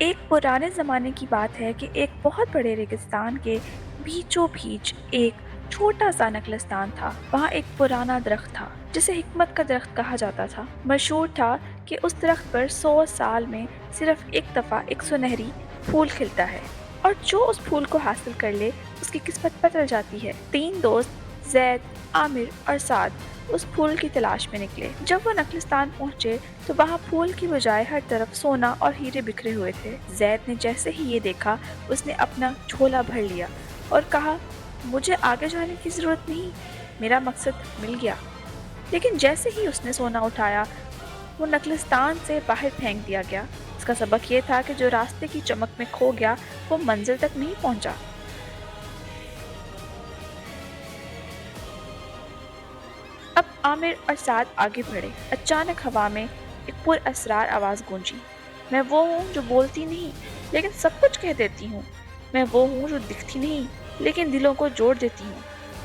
ایک پرانے زمانے کی بات ہے کہ ایک بہت بڑے ریگستان کے بیچوں بیچ ایک چھوٹا سا نخلستان تھا۔ وہاں ایک پرانا درخت تھا جسے حکمت کا درخت کہا جاتا تھا۔ مشہور تھا کہ اس درخت پر 100 سال میں صرف ایک دفعہ ایک سنہری پھول کھلتا ہے اور جو اس پھول کو حاصل کر لے اس کی قسمت بدل جاتی ہے۔ 3 دوست زید، عامر اور سعد اس پھول کی تلاش میں نکلے۔ جب وہ نخلستان پہنچے تو وہاں پھول کی بجائے ہر طرف سونا اور ہیرے بکھرے ہوئے تھے۔ زید نے جیسے ہی یہ دیکھا اس نے اپنا جھولا بھر لیا اور کہا مجھے آگے جانے کی ضرورت نہیں، میرا مقصد مل گیا۔ لیکن جیسے ہی اس نے سونا اٹھایا وہ نخلستان سے باہر پھینک دیا گیا۔ اس کا سبق یہ تھا کہ جو راستے کی چمک میں کھو گیا وہ منزل تک نہیں پہنچا۔ اب عامر اور سعد آگے بڑھے۔ اچانک ہوا میں ایک پر اسرار آواز گونجی، میں وہ ہوں جو بولتی نہیں لیکن سب کچھ کہہ دیتی ہوں، میں وہ ہوں جو دکھتی نہیں لیکن دلوں کو جوڑ دیتی ہوں،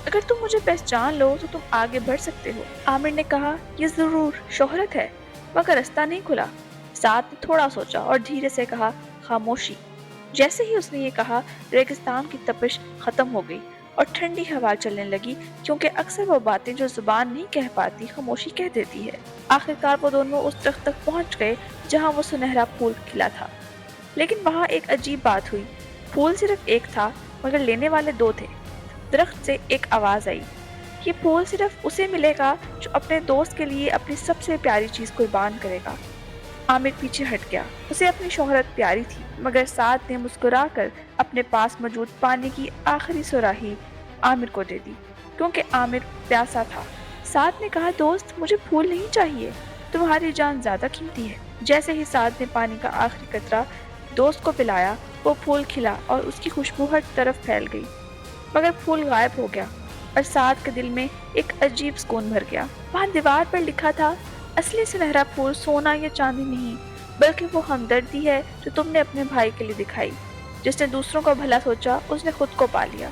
اگر تم مجھے پہچان لو تو تم آگے بڑھ سکتے ہو۔ عامر نے کہا یہ ضرور شہرت ہے مگر رستہ نہیں کھلا۔ سعد نے تھوڑا سوچا اور دھیرے سے کہا خاموشی۔ جیسے ہی اس نے یہ کہا ریگستان کی تپش ختم ہو گئی اور ٹھنڈی ہوا چلنے لگی، کیونکہ اکثر وہ باتیں جو زبان نہیں کہہ پاتی خاموشی کہہ دیتی ہے۔ آخرکار وہ دونوں اس درخت تک پہنچ گئے جہاں وہ سنہرا پھول کھلا تھا، لیکن وہاں ایک عجیب بات ہوئی۔ پھول صرف ایک تھا مگر لینے والے 2 تھے۔ درخت سے ایک آواز آئی، یہ پھول صرف اسے ملے گا جو اپنے دوست کے لیے اپنی سب سے پیاری چیز قربان کرے گا۔ عامر پیچھے ہٹ گیا، اسے اپنی شہرت پیاری تھی، مگر سعد نے مسکرا کر اپنے پاس موجود پانی کی آخری سراہی عامر کو دے دی، کیونکہ عامر پیاسا تھا۔ سعد نے کہا دوست مجھے پھول نہیں چاہیے، تمہاری جان زیادہ قیمتی ہے۔ جیسے ہی سعد نے پانی کا آخری قطرہ دوست کو پلایا وہ پھول کھلا اور اس کی خوشبو ہر طرف پھیل گئی، مگر پھول غائب ہو گیا اور سعد کے دل میں ایک عجیب سکون بھر گیا۔ وہاں دیوار پر لکھا تھا اصلی سنہرا پھول سونا یا چاندی نہیں بلکہ وہ ہمدردی ہے جو تم نے اپنے بھائی کے لیے دکھائی۔ جس نے دوسروں کا بھلا سوچا اس نے خود کو پا لیا۔